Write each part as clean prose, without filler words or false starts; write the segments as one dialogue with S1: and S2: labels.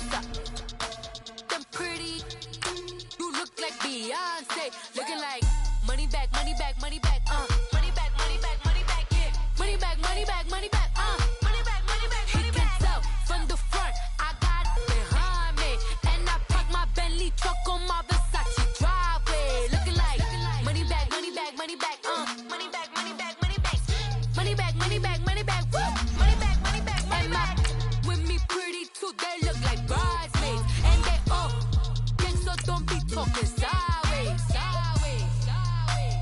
S1: Them pretty, you look like Beyonce. Looking like money back, money back, money back, money back, money back, money back, yeah. Money back, money back, money back, money back, money back, money back. He can tell from the front, I got it behind me. And I park my Bentley truck on my Versace driveway. Looking like money back, money back, money back, money back, money back, money back. Money back, money back, money back, woo. Money back, money back, money back. With me pretty too, they look like bridesmaids. And they all gang, so don't be talking sideways, sideways, sideways.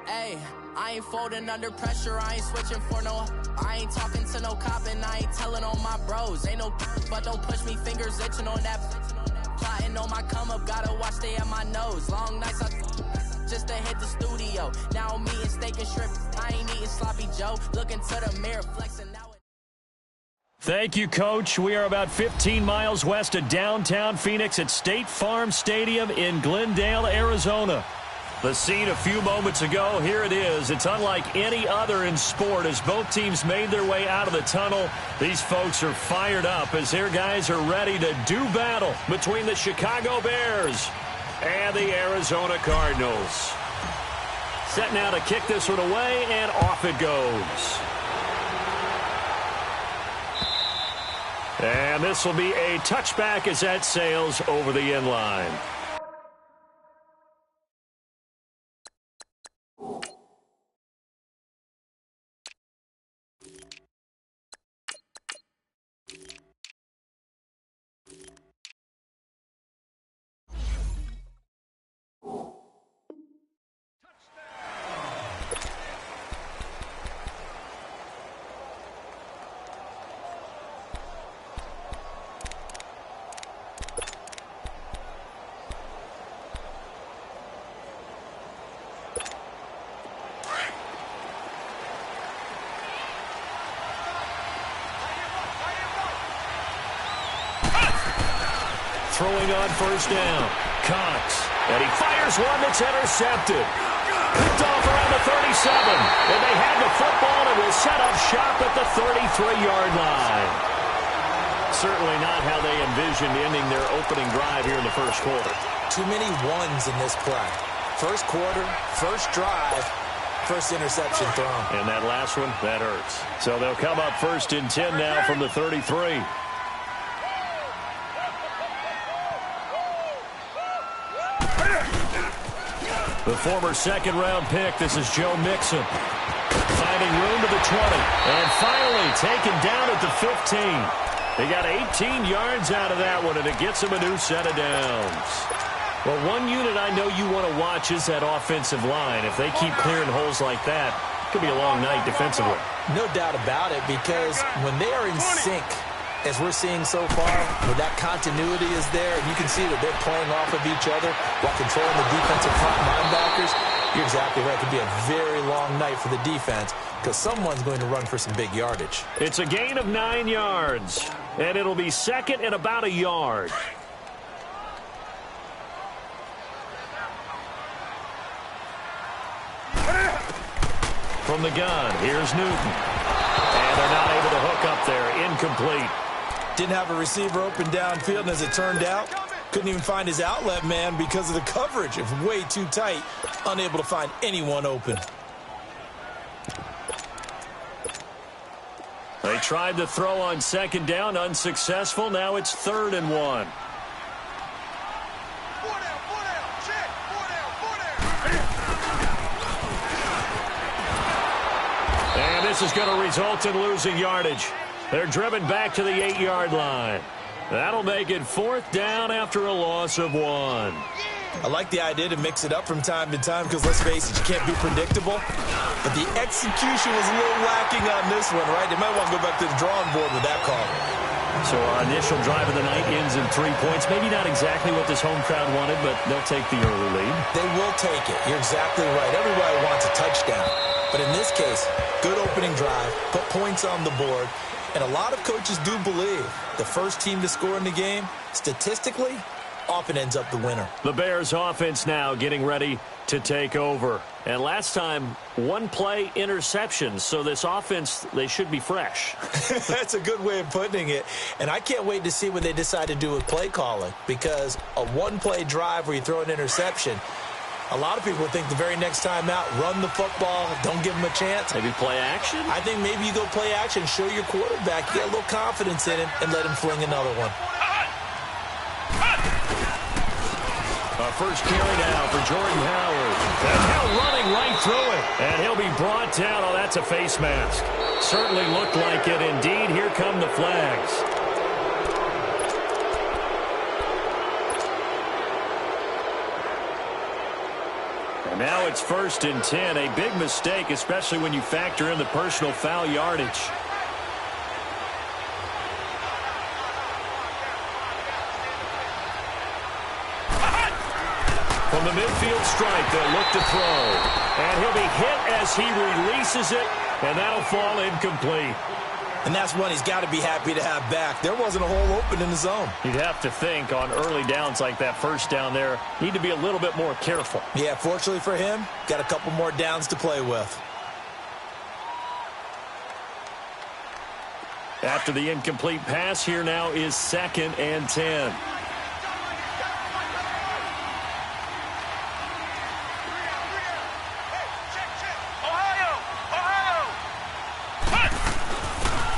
S2: Hey, I ain't folding under pressure, I ain't switching for no. I ain't talking to no cop and I ain't telling on my bros. Ain't no but don't push me, fingers itching on that. Plotting on my come up, gotta watch stay at my nose. Long nights just to hit the studio. Now I'm eating steak and shrimp, I ain't eating sloppy Joe. Looking to the mirror, flexing now.
S3: Thank you, Coach. We are about 15 miles west of downtown Phoenix at State Farm Stadium in Glendale, Arizona. The scene a few moments ago, here it is. It's unlike any other in sport as both teams made their way out of the tunnel. These folks are fired up as their guys are ready to do battle between the Chicago Bears and the Arizona Cardinals. Set now to kick this one away, and off it goes. And this will be a touchback as that sails over the end line. Throwing on first down. Cox. And he fires one that's intercepted. Picked off around the 37. And they have the football and will set up shop at the 33-yard line. Certainly not how they envisioned ending their opening drive here in the first quarter.
S4: Too many ones in this play. First quarter, first drive, first interception thrown.
S3: And that last one, that hurts. So they'll come up first and 10 now from the 33. The former second-round pick, this is Joe Mixon. Finding room to the 20. And finally taken down at the 15. They got 18 yards out of that one, and it gets them a new set of downs. Well, one unit I know you want to watch is that offensive line. If they keep clearing holes like that, it could be a long night defensively.
S4: No doubt about it, because when they are in sync, as we're seeing so far, where that continuity is there, and you can see that they're playing off of each other while controlling the defensive front linebackers, you're exactly right. It could be a very long night for the defense because someone's going to run for some big yardage.
S3: It's a gain of 9 yards, and it'll be second and about a yard. From the gun, here's Newton. And they're not able to hook up there. Incomplete.
S5: Didn't have a receiver open downfield, and as it turned out, couldn't even find his outlet man because of the coverage. It was way too tight, unable to find anyone open.
S3: They tried to throw on second down, unsuccessful. Now it's 3rd and 1. And this is going to result in losing yardage. They're driven back to the 8-yard line. That'll make it 4th down after a loss of 1.
S5: I like the idea to mix it up from time to time because, let's face it, you can't be predictable. But the execution was a little lacking on this one, right? They might want to go back to the drawing board with that call.
S3: So our initial drive of the night ends in 3 points. Maybe not exactly what this home crowd wanted, but they'll take the early lead.
S5: They will take it. You're exactly right. Everybody wants a touchdown. But in this case, good opening drive, put points on the board, and a lot of coaches do believe the first team to score in the game, statistically, often ends up the winner. The
S3: Bears offense now getting ready to take over. And last time, one play interception. So this offense, they should be fresh.
S5: That's a good way of putting it. And I can't wait to see what they decide to do with play calling, because a one-play drive where you throw an interception, a lot of people think the very next time out, run the football, don't give them a chance.
S3: Maybe play action?
S5: I think maybe you go play action, show your quarterback, get a little confidence in him, and let him fling another one.
S3: First carry now for Jordan Howard. And now running right through it. And he'll be brought down. Oh, that's a face mask. Certainly looked like it indeed. Here come the flags. And now it's 1st and 10. A big mistake, especially when you factor in the personal foul yardage. From the midfield stripe, they'll look to throw. And he'll be hit as he releases it, and that'll fall incomplete.
S5: And that's one he's got to be happy to have back. There wasn't a hole open in the zone.
S3: You'd have to think on early downs like that, first down there, need to be a little bit more careful.
S5: Yeah, fortunately for him, got a couple more downs to play with.
S3: After the incomplete pass, here now is 2nd and 10.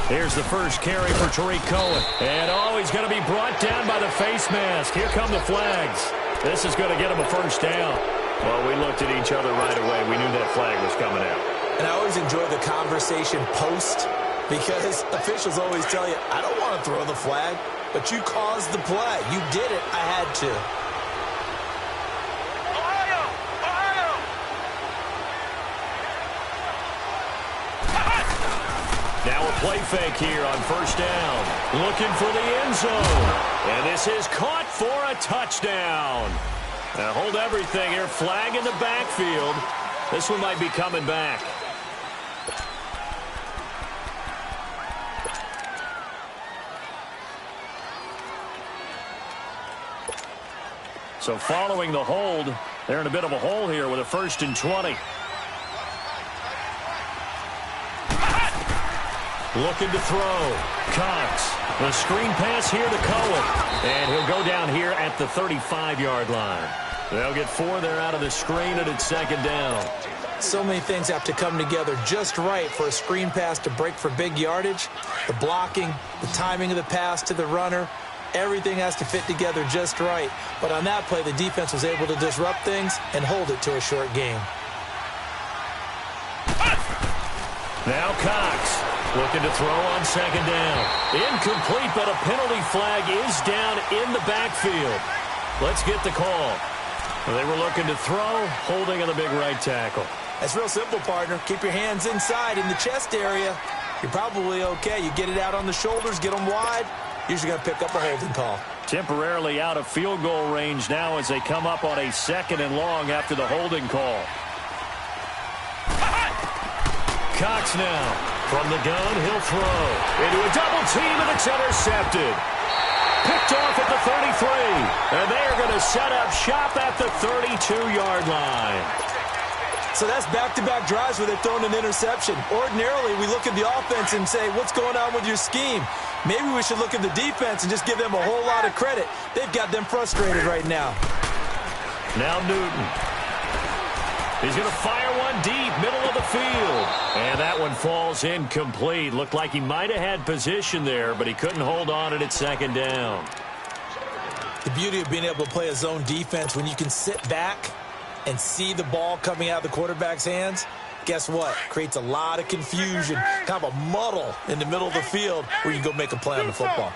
S3: Here's the first carry for Tariq Cohen. And, oh, he's going to be brought down by the face mask. Here come the flags. This is going to get him a first down. Well, we looked at each other right away. We knew that flag was coming out.
S5: And I always enjoy the conversation post, because officials always tell you, I don't want to throw the flag, but you caused the play. You did it. I had to.
S3: Now a play fake here on first down. Looking for the end zone. And this is caught for a touchdown. Now hold everything here. Flag in the backfield. This one might be coming back. So following the hold, they're in a bit of a hole here with a 1st and 20. Looking to throw. Cox. The screen pass here to Cohen. And he'll go down here at the 35-yard line. They'll get 4 there out of the screen, and it's 2nd down.
S5: So many things have to come together just right for a screen pass to break for big yardage. The blocking, the timing of the pass to the runner, everything has to fit together just right. But on that play, the defense was able to disrupt things and hold it to a short game.
S3: Now Cox. Looking to throw on 2nd down. Incomplete, but a penalty flag is down in the backfield. Let's get the call. They were looking to throw, holding on the big right tackle.
S5: That's real simple, partner. Keep your hands inside in the chest area. You're probably okay. You get it out on the shoulders, get them wide. Usually going to pick up a holding call.
S3: Temporarily out of field goal range now as they come up on a 2nd and long after the holding call. Cox now. From the gun, he'll throw. Into a double team, and it's intercepted. Picked off at the 33. And they are going to set up shop at the 32-yard line.
S5: So that's back-to-back drives where they've thrown an interception. Ordinarily, we look at the offense and say, what's going on with your scheme? Maybe we should look at the defense and just give them a whole lot of credit. They've got them frustrated right now.
S3: Now Newton. He's going to fire one deep, middle of the field. And that one falls incomplete. Looked like he might have had position there, but he couldn't hold on it at 2nd down.
S5: The beauty of being able to play a zone defense when you can sit back and see the ball coming out of the quarterback's hands, guess what? Creates a lot of confusion, kind of a muddle in the middle of the field where you can go make a play on the football.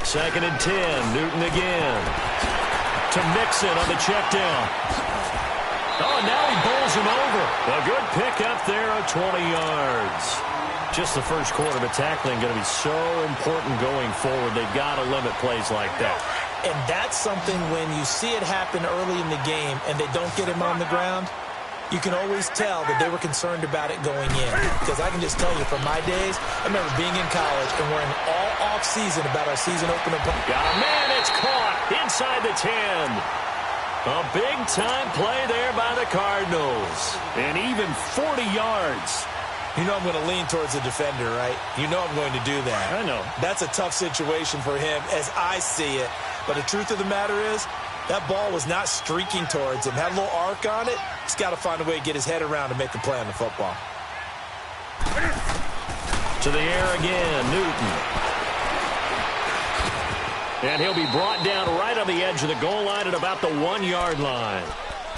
S3: 2nd and 10, Newton again. To Mixon on the check down. Oh, now he bowls him over. A good pickup there of 20 yards. just the first quarter, but tackling going to be so important going forward. They've got to limit plays like that.
S5: And that's something when you see it happen early in the game and they don't get him on the ground, you can always tell that they were concerned about it going in. Because I can just tell you from my days, I remember being in college and worrying all off-season about our season opener.
S3: Got a man, it's caught inside the 10. A big-time play there by the Cardinals. And even 40 yards.
S5: You know I'm going to lean towards the defender, right? You know I'm going to do that.
S3: I know.
S5: That's a tough situation for him as I see it. But the truth of the matter is, that ball was not streaking towards him. Had a little arc on it. He's got to find a way to get his head around to make the play on the football.
S3: To the air again, Newton. And he'll be brought down right on the edge of the goal line at about the 1-yard line.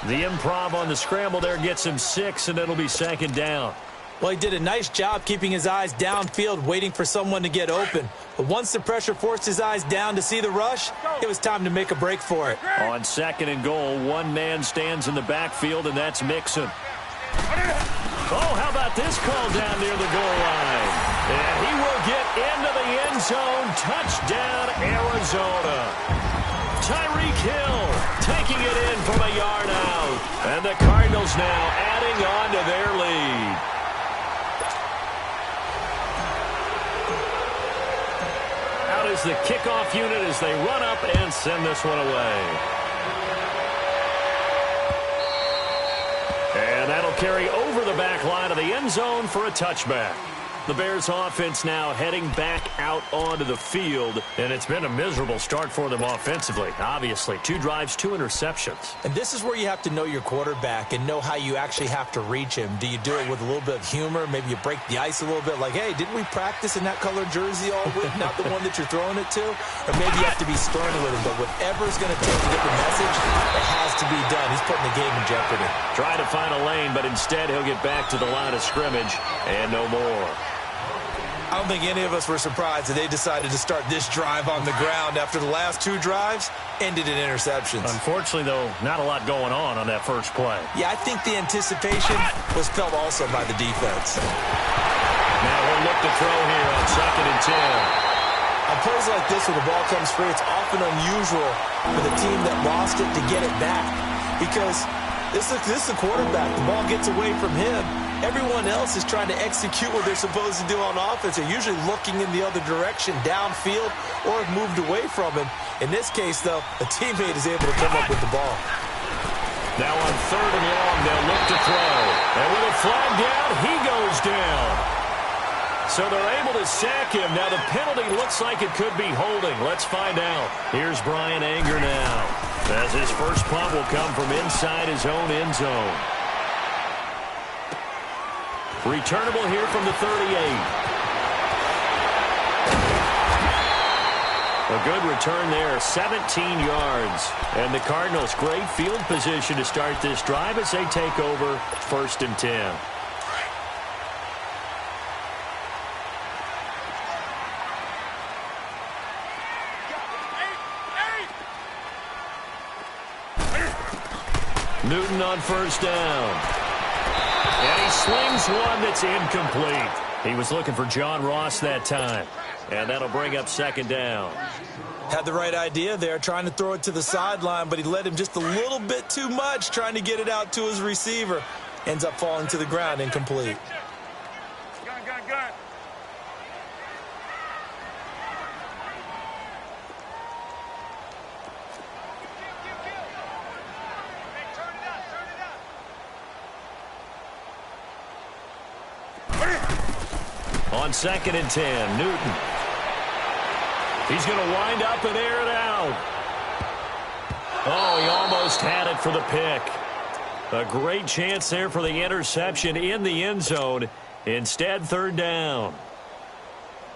S3: The improv on the scramble there gets him 6, and it'll be second down.
S5: Well, he did a nice job keeping his eyes downfield, waiting for someone to get open. But once the pressure forced his eyes down to see the rush, it was time to make a break for it.
S3: On second and goal, one man stands in the backfield, and that's Mixon. Oh, how about this call down near the goal line? And he will get into the end zone. Touchdown, Arizona. Tyreek Hill taking it in from a yard out. And the Cardinals now adding on to their lead. Out is the kickoff unit as they run up and send this one away. And that'll carry over the back line of the end zone for a touchback. The Bears offense now heading back out onto the field, and it's been a miserable start for them offensively. Obviously, 2 drives, 2 interceptions.
S5: And this is where you have to know your quarterback and know how you actually have to reach him. Do you do it with a little bit of humor? Maybe you break the ice a little bit, like, hey, didn't we practice in that colored jersey all week, not the one that you're throwing it to? Or maybe you have to be stern with him, but whatever's going to take to get the message, it has to be done. He's putting the game in jeopardy.
S3: Try to find a lane, but instead he'll get back to the line of scrimmage and no more.
S5: I don't think any of us were surprised that they decided to start this drive on the ground after the last 2 drives ended in interceptions.
S3: Unfortunately, though, not a lot going on that first play.
S5: Yeah, I think the anticipation was felt also by the defense.
S3: Now we'll look to throw here on second and 10.
S5: On plays like this, when the ball comes free, it's often unusual for the team that lost it to get it back. Because this is the quarterback. The ball gets away from him. Everyone else is trying to execute what they're supposed to do on offense. They're usually looking in the other direction, downfield, or have moved away from him. In this case, though, a teammate is able to come up with the ball.
S3: Now on third and long, they'll look to throw. And with a flag down, he goes down. So they're able to sack him. Now the penalty looks like it could be holding. Let's find out. Here's Brian Anger now, as his first punt will come from inside his own end zone. Returnable here from the 38. A good return there, 17 yards. And the Cardinals, great field position to start this drive as they take over first and 10. Newton on first down. And he slings one that's incomplete. He was looking for John Ross that time. And that'll bring up second down.
S5: Had the right idea there, trying to throw it to the sideline, but he let him just a little bit too much, trying to get it out to his receiver. Ends up falling to the ground, incomplete.
S6: Gun.
S3: On second and 10, Newton. He's going to wind up and air it out. Oh, he almost had it for the pick. A great chance there for the interception in the end zone. Instead, third down.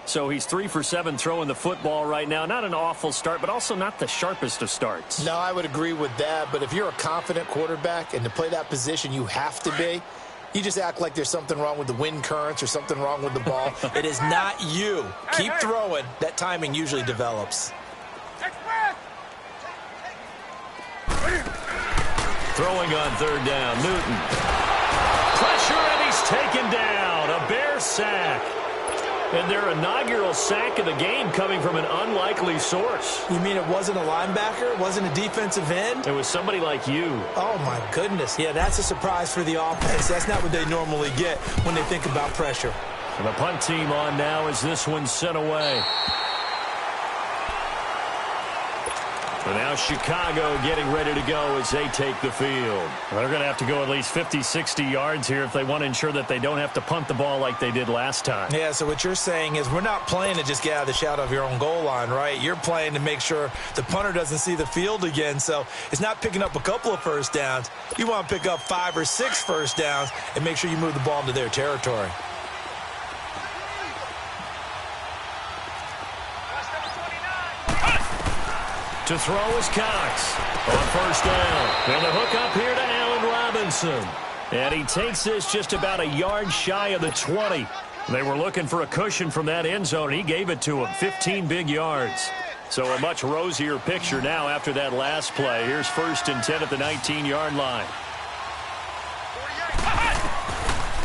S3: So he's 3 for 7 throwing the football right now. Not an awful start, but also not the sharpest of starts.
S7: No, I would agree with that. But if you're a confident quarterback and to play that position, you have to be. You just act like there's something wrong with the wind currents or something wrong with the ball.
S5: It is not you. Keep throwing. That timing usually develops.
S3: Throwing on third down, Newton. Pressure, and he's taken down. A Bear sack. And their inaugural sack of the game coming from an unlikely source.
S5: You mean it wasn't a linebacker? It wasn't a defensive end?
S3: It was somebody like you.
S5: Oh, my goodness. Yeah, that's a surprise for the offense. That's not what they normally get when they think about pressure.
S3: And the punt team on now as this one's sent away. And now Chicago getting ready to go as they take the field. They're going to have to go at least 50, 60 yards here if they want to ensure that they don't have to punt the ball like they did last time.
S5: Yeah, so what you're saying is we're not playing to just get out of the shadow of your own goal line, right? You're playing to make sure the punter doesn't see the field again. So it's not picking up a couple of first downs. You want to pick up 5 or 6 first downs and make sure you move the ball into their territory.
S3: To throw is Cox on first down. And the hook up here to Allen Robinson. And he takes this just about a yard shy of the 20. They were looking for a cushion from that end zone, and he gave it to him, 15 big yards. So a much rosier picture now after that last play. Here's 1st and 10 at the 19-yard line.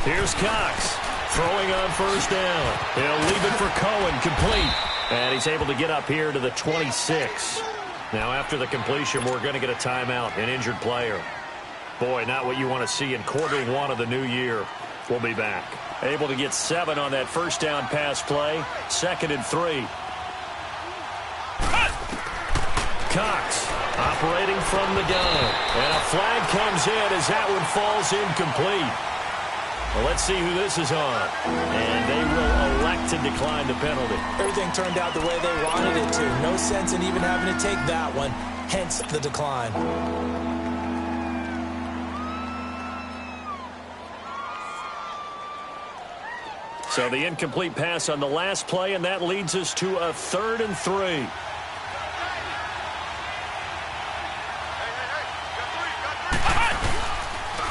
S3: Here's Cox throwing on first down. He'll leave it for Cohen, complete. And he's able to get up here to the 26. Now, after the completion, we're going to get a timeout, an injured player. Boy, not what you want to see in quarter 1 of the new year. We'll be back. Able to get 7 on that first down pass play. 2nd and 3. Cox operating from the gun. And a flag comes in as that one falls incomplete. Well, let's see who this is on. And they will elect to decline the penalty.
S5: Everything turned out the way they wanted it to. No sense in even having to take that one, hence the decline.
S3: So the incomplete pass on the last play, and that leads us to a 3rd and 3.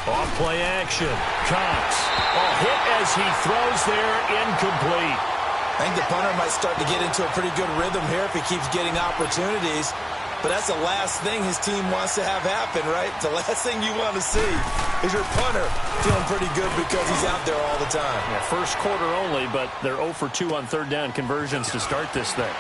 S3: Off play action. Cox. A hit as he throws there, incomplete.
S5: I think the punter might start to get into a pretty good rhythm here if he keeps getting opportunities. But that's the last thing his team wants to have happen, right? The last thing you want to see is your punter feeling pretty good because he's out there all the time.
S3: Yeah, first quarter only, but they're 0 for 2 on 3rd down conversions to start this thing.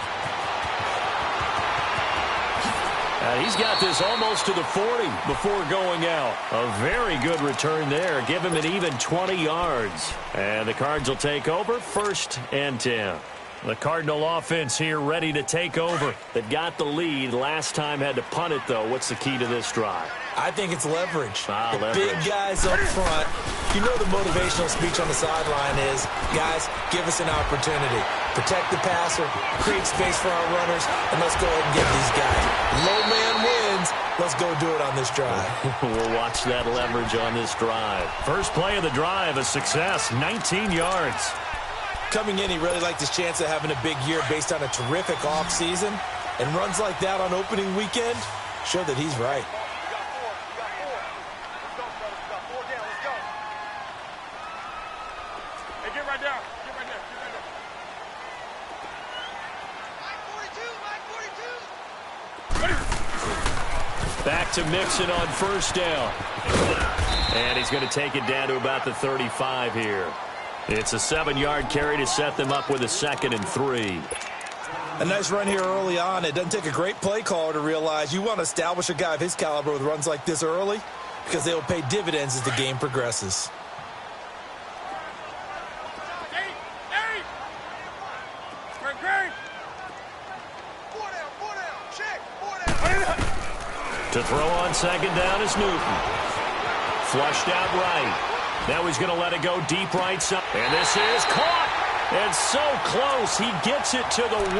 S3: He's got this almost to the 40 before going out. A very good return there. Give him an even 20 yards. And the Cards will take over 1st and 10. The Cardinal offense here ready to take over. They've got the lead. Last time had to punt it, though. What's the key to this drive?
S5: I think it's leverage.
S3: Leverage.
S5: Big guys up front. You know the motivational speech on the sideline is, guys, give us an opportunity. Protect the passer, create space for our runners, and let's go ahead and get these guys. Low man wins. Let's go do it on this drive.
S3: We'll watch that leverage on this drive. First play of the drive, a success, 19 yards.
S5: Coming in, he really liked his chance of having a big year based on a terrific offseason. And runs like that on opening weekend show that he's right.
S3: Back to Mixon on first down. And he's going to take it down to about the 35 here. It's a 7-yard carry to set them up with a 2nd and 3.
S5: A nice run here early on. It doesn't take a great play caller to realize you want to establish a guy of his caliber with runs like this early because they will pay dividends as the game progresses.
S3: To throw on 2nd down is Newton. Flushed out right. Now he's going to let it go deep right side. And this is caught. And so close. He gets it to the 1.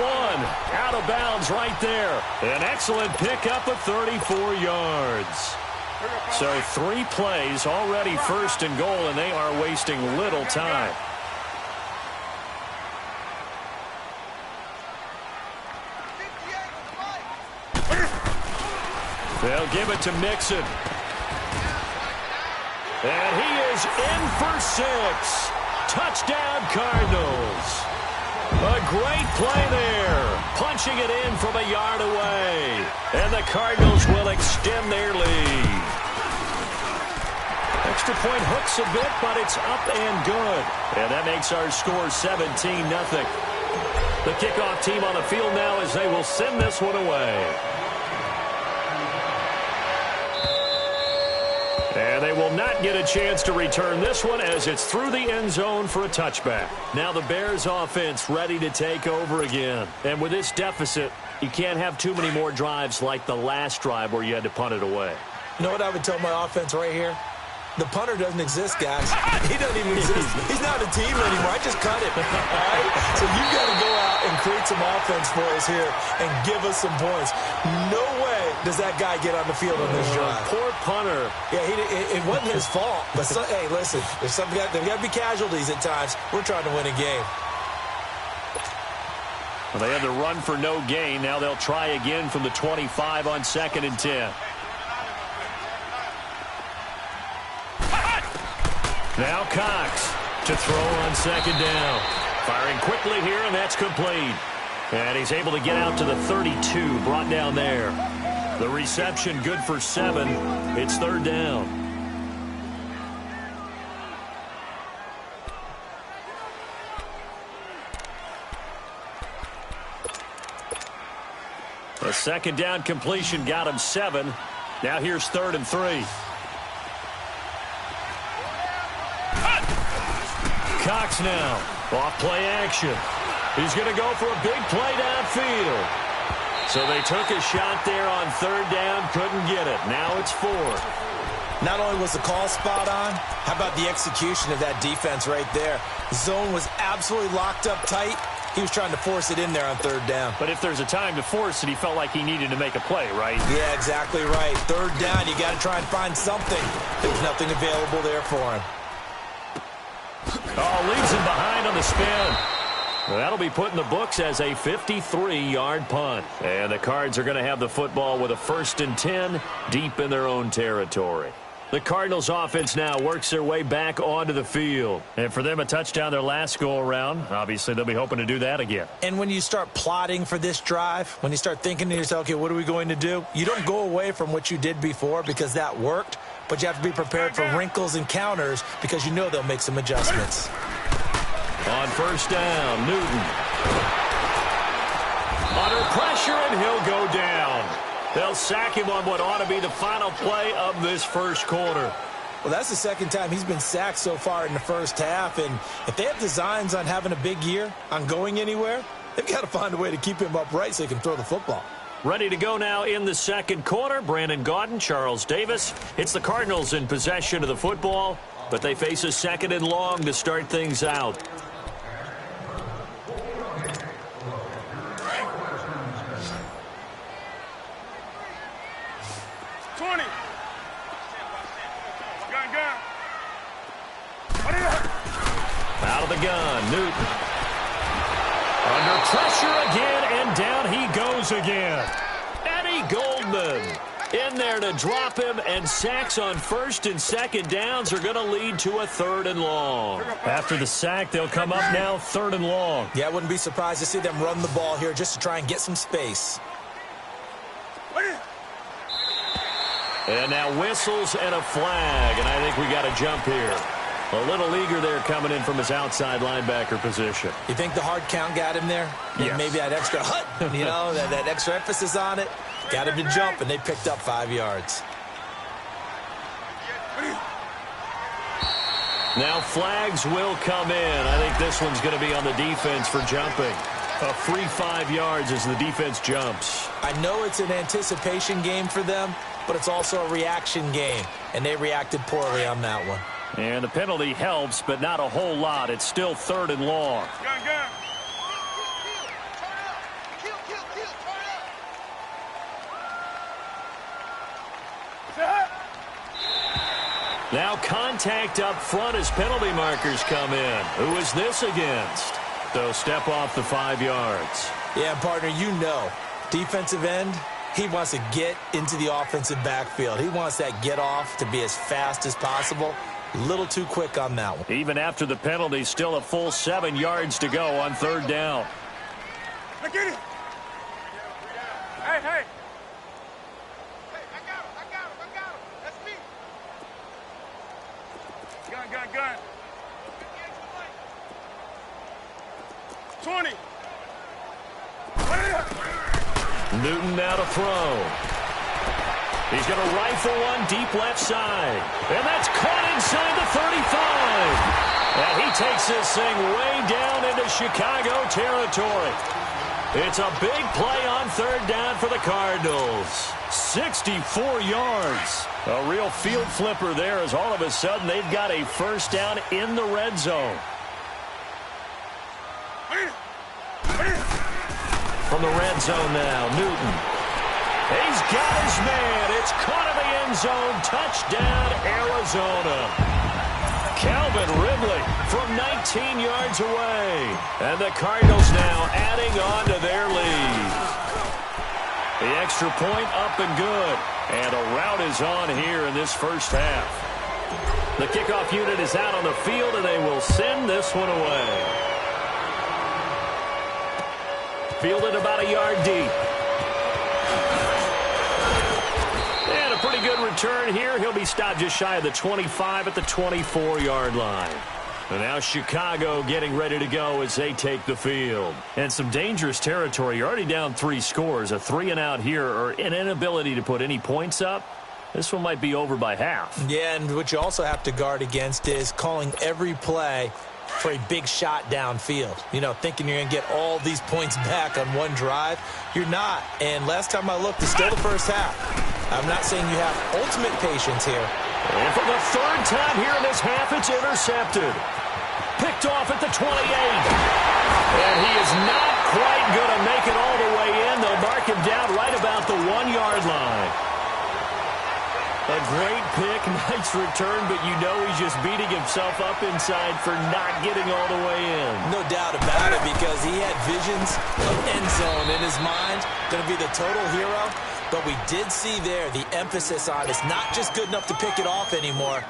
S3: Out of bounds right there. An excellent pickup of 34 yards. So 3 plays already 1st and goal, and they are wasting little time. They'll give it to Mixon. And he is in for 6. Touchdown, Cardinals. A great play there. Punching it in from a yard away. And the Cardinals will extend their lead. The extra point hooks a bit, but it's up and good. And that makes our score 17-0. The kickoff team on the field now as they will send this one away. And they will not get a chance to return this one as it's through the end zone for a touchback. Now the Bears offense ready to take over again. And with this deficit, you can't have too many more drives like the last drive where you had to punt it away.
S5: You know what I would tell my offense right here? The punter doesn't exist, guys. He doesn't even exist. He's not a team anymore. I just cut him. All right? So you've got to go out and create some offense for us here and give us some points. No way does that guy get on the field on this drive.
S3: Poor punter.
S5: Yeah, it wasn't his fault. But, hey, listen, there's got to be casualties at times. We're trying to win a game.
S3: Well, they had to run for no gain. Now they'll try again from the 25 on 2nd and 10. Now Cox to throw on 2nd down. Firing quickly here, and that's complete. And he's able to get out to the 32, brought down there. The reception good for 7. It's 3rd down. A 2nd down completion got him 7. Now here's 3rd and 3. Cox now, off play action. He's going to go for a big play downfield. So they took a shot there on 3rd down, couldn't get it. Now it's 4th.
S5: Not only was the call spot on, how about the execution of that defense right there? The zone was absolutely locked up tight. He was trying to force it in there on 3rd down.
S3: But if there's a time to force it, he felt like he needed to make a play, right?
S5: Yeah, exactly right. 3rd down, you got to try and find something. There's nothing available there for him.
S3: Oh, leaves him behind on the spin. Well, that'll be put in the books as a 53-yard punt. And the Cards are going to have the football with a 1st and 10 deep in their own territory. The Cardinals offense now works their way back onto the field. And for them, a touchdown their last go-around. Obviously, they'll be hoping to do that again.
S5: And when you start plotting for this drive, when you start thinking to yourself, okay, what are we going to do? You don't go away from what you did before because that worked. But you have to be prepared for wrinkles and counters because you know they'll make some adjustments.
S3: On 1st down, Newton. Under pressure, and he'll go down. They'll sack him on what ought to be the final play of this 1st quarter.
S5: Well, that's the 2nd time he's been sacked so far in the 1st half. And if they have designs on having a big year, on going anywhere, they've got to find a way to keep him upright so he can throw the football.
S3: Ready to go now in the 2nd quarter. Brandon Gaudin, Charles Davis. It's the Cardinals in possession of the football, but they face a 2nd and long to start things out. Out of the gun, Newton. Under pressure again, and down he goes again. Eddie Goldman in there to drop him, and sacks on 1st and 2nd downs are going to lead to a 3rd and long. After the sack, they'll come up now 3rd and long.
S5: Yeah, I wouldn't be surprised to see them run the ball here just to try and get some space.
S3: And now whistles and a flag, and I think we got a jump here. A little eager there coming in from his outside linebacker position.
S5: You think the hard count got him there?
S3: Yes.
S5: Maybe that extra you know, that extra emphasis on it. Got him to jump, and they picked up 5 yards.
S3: Now flags will come in. I think this one's going to be on the defense for jumping. A free 5 yards as the defense jumps.
S5: I know it's an anticipation game for them, but it's also a reaction game, and they reacted poorly on that one.
S3: And the penalty helps, but not a whole lot. It's still 3rd and long. Now contact up front as penalty markers come in. Who is this against? So step off the 5 yards.
S5: Yeah, partner, you know, defensive end, he wants to get into the offensive backfield. He wants that get off to be as fast as possible. A little too quick on that one.
S3: Even after the penalty, still a full 7 yards to go on 3rd down.
S6: I get it. Hey, hey. Hey, I got him. That's me.
S3: Newton now to throw. He's going to rifle one deep left side. And that's caught inside the 35. And he takes this thing way down into Chicago territory. It's a big play on third down for the Cardinals. 64 yards. A real field flipper there as all of a sudden they've got a first down in the red zone. From the red zone now, Newton. He's got his man. It's caught in the end zone. Touchdown, Arizona. Calvin Ridley from 19 yards away. And the Cardinals now adding on to their lead. The extra point up and good. And a rout is on here in this first half. The kickoff unit is out on the field, and they will send this one away. Fielded about a yard deep. And a pretty good return here. He'll be stopped just shy of the 25 at the 24-yard line. And now Chicago getting ready to go as they take the field. And some dangerous territory. You're already down 3 scores. A 3-and-out here or an inability to put any points up. This one might be over by half.
S5: Yeah, and what you also have to guard against is calling every play for a big shot downfield. You know, thinking you're going to get all these points back on one drive. You're not. And last time I looked, it's still the first half. I'm not saying you have ultimate patience here.
S3: And for the third time here in this half, it's intercepted. Picked off at the 28. And he is not quite going to make it all the way in. They'll mark him down right about the 1-yard line. A great pick, nice return, but you know he's just beating himself up inside for not getting all the way in.
S5: No doubt about it, because he had visions of end zone in his mind. Going to be the total hero. But we did see there the emphasis on it's not just good enough to pick it off anymore.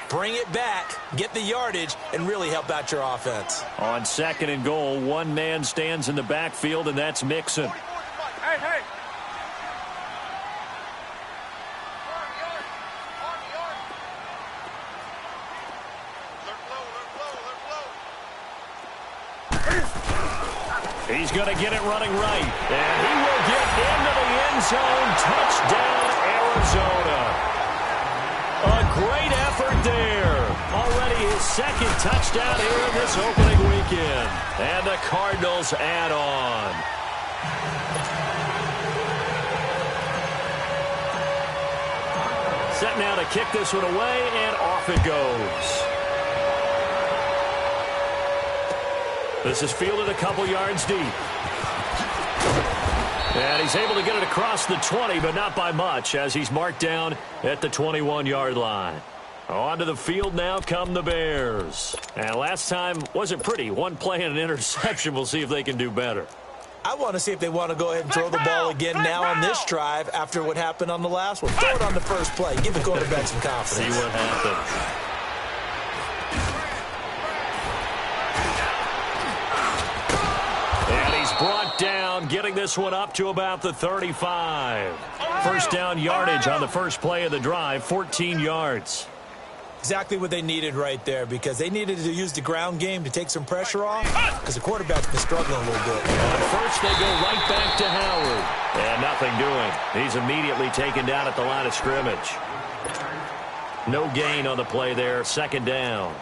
S5: Bring it back, get the yardage, and really help out your offense.
S3: On 2nd and goal, one man stands in the backfield, and that's Mixon.
S6: Hey, hey.
S3: He's going to get it running right. And he will get into the end zone. Touchdown, Arizona. A great effort there. Already his 2nd touchdown here in this opening weekend. And the Cardinals add on. Set now to kick this one away, and off it goes. This is fielded a couple yards deep. And he's able to get it across the 20, but not by much, as he's marked down at the 21-yard line. Onto the field now come the Bears. And last time wasn't pretty. One play and an interception. We'll see if they can do better.
S5: I want to see if they want to go ahead and throw the ball again now on this drive after what happened on the last one. Throw it on the first play. Give the quarterback some confidence.
S3: See what happens. Brought down, getting this one up to about the 35. First down yardage on the first play of the drive, 14 yards.
S5: Exactly what they needed right there, because they needed to use the ground game to take some pressure off, because the quarterback's been struggling a little bit.
S3: And first they go right back to Howard. And nothing doing. He's immediately taken down at the line of scrimmage. No gain on the play there, 2nd down.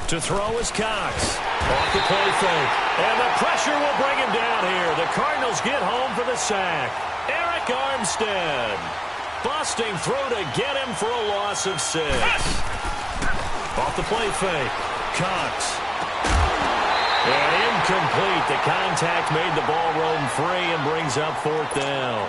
S3: To throw is Cox. Off the play fake. And the pressure will bring him down here. The Cardinals get home for the sack. Eric Armstead. Busting through to get him for a loss of 6. Off the play fake. Cox. And incomplete. The contact made the ball roam free and brings up 4th down.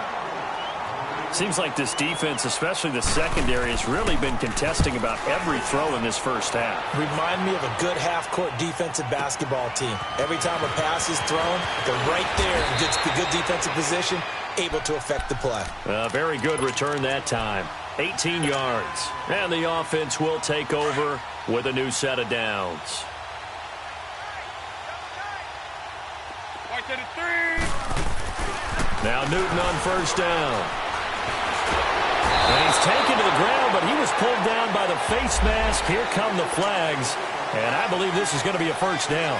S3: Seems like this defense, especially the secondary, has really been contesting about every throw in this first half.
S5: Remind me of a good half-court defensive basketball team. Every time a pass is thrown, they're right there in good defensive position, able to affect the play.
S3: A very good return that time. 18 yards. And the offense will take over with a new set of downs. Now Newton on first down. And he's taken to the ground, but he was pulled down by the face mask. Here come the flags, and I believe this is going to be a first down.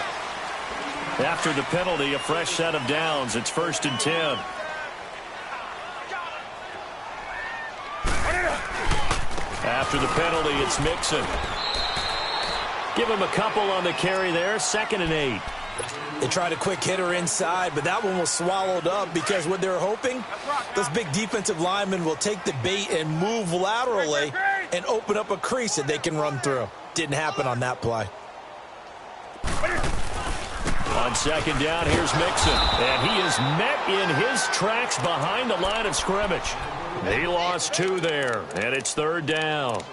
S3: After the penalty, a fresh set of downs. It's 1st and 10. After the penalty, it's Mixon. Give him a couple on the carry there. 2nd and 8.
S5: They tried a quick hitter inside, but that one was swallowed up because what they're hoping, those big defensive linemen will take the bait and move laterally and open up a crease that they can run through. Didn't happen on that play.
S3: On 2nd down, here's Mixon. And he is met in his tracks behind the line of scrimmage. He lost 2 there, and it's 3rd down.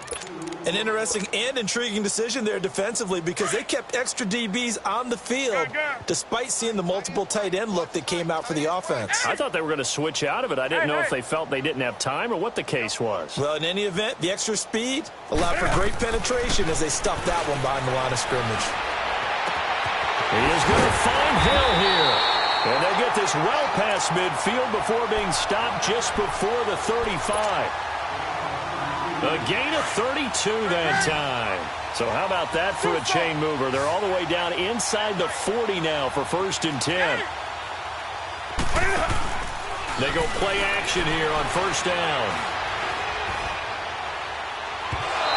S5: An interesting and intriguing decision there defensively because they kept extra DBs on the field despite seeing the multiple tight end look that came out for the offense.
S3: I thought they were going to switch out of it. I didn't know if they felt they didn't have time or what the case was.
S5: Well, in any event, the extra speed allowed for great penetration as they stuffed that one behind the line of scrimmage.
S3: He is going to find Hill here. And they get this well past midfield before being stopped just before the 35. A gain of 32 that time. So how about that for a chain mover? They're all the way down inside the 40 now for 1st and 10. They go play action here on 1st down.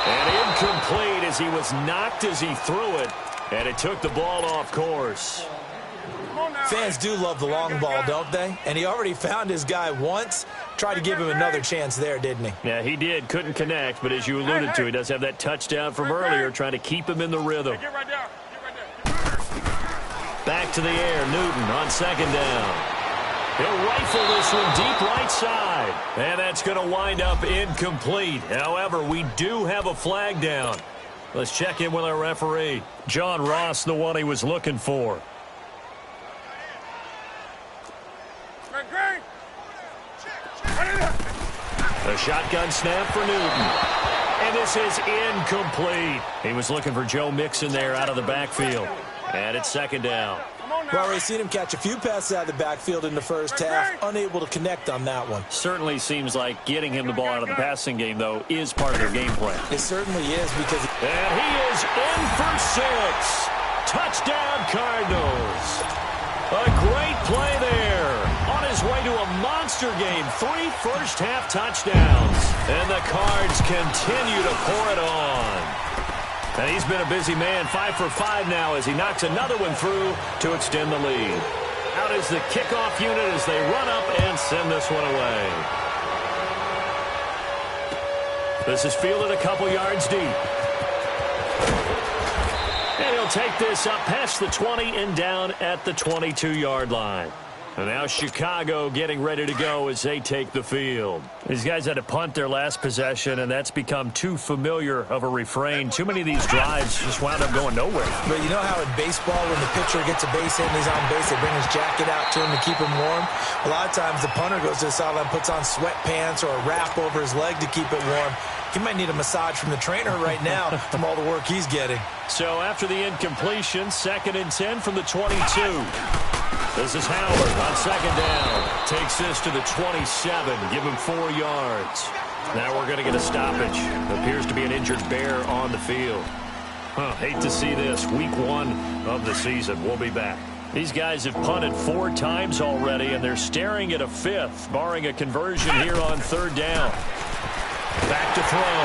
S3: And incomplete as he was knocked as he threw it. And it took the ball off course.
S5: Fans do love the long ball, don't they? And he already found his guy once. Tried to give him another chance there, didn't he?
S3: Yeah, he did. Couldn't connect, but as you alluded to, he does have that touchdown from earlier, trying to keep him in the rhythm. Back to the air, Newton on 2nd down. He'll rifle this one deep right side. And that's going to wind up incomplete. However, we do have a flag down. Let's check in with our referee. John Ross, the one he was looking for. A shotgun snap for Newton. And this is incomplete. He was looking for Joe Mixon there out of the backfield. And it's 2nd down.
S5: We've already seen him catch a few passes out of the backfield in the first half. Unable to connect on that one.
S3: Certainly seems like getting him the ball out of the passing game, though, is part of their game plan.
S5: It certainly is because...
S3: And he is in for 6. Touchdown, Cardinals. A great play there. On his way to a monster game. 3 first-half touchdowns. And the Cards continue to pour it on. And he's been a busy man. 5 for 5 now as he knocks another one through to extend the lead. Out is the kickoff unit as they run up and send this one away. This is fielded a couple yards deep. And he'll take this up past the 20 and down at the 22-yard line. And now Chicago getting ready to go as they take the field. These guys had to punt their last possession, and that's become too familiar of a refrain. Too many of these drives just wound up going nowhere.
S5: But you know how in baseball, when the pitcher gets a base hit and he's on base, they bring his jacket out to him to keep him warm? A lot of times the punter goes to the sideline, puts on sweatpants or a wrap over his leg to keep it warm. He might need a massage from the trainer right now from all the work he's getting.
S3: So after the incompletion, 2nd and 10 from the 22. This is Howard on 2nd down. Takes this to the 27. Give him 4 yards. Now we're going to get a stoppage. Appears to be an injured Bear on the field. Hate to see this. Week 1 of the season. We'll be back. These guys have punted 4 times already, and they're staring at a 5th, barring a conversion here on 3rd down. Back to throw.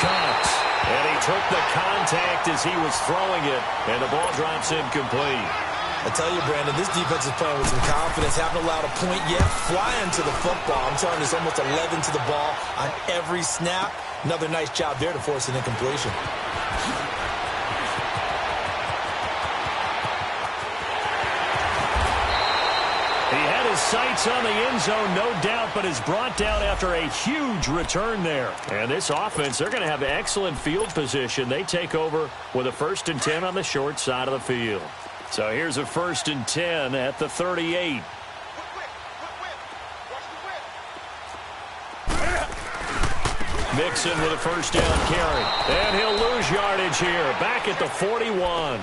S3: Cox. And he took the contact as he was throwing it, and the ball drops incomplete.
S5: I tell you, Brandon, this defense is playing with some confidence. Haven't allowed a point yet. Flying to the football. I'm telling you, it's almost 11 to the ball on every snap. Another nice job there to force an incompletion.
S3: He had his sights on the end zone, no doubt, but is brought down after a huge return there. And this offense, they're going to have excellent field position. They take over with a 1st and 10 on the short side of the field. So here's a 1st and 10 at the 38. Mixon with a 1st down carry. And he'll lose yardage here. Back at the 41.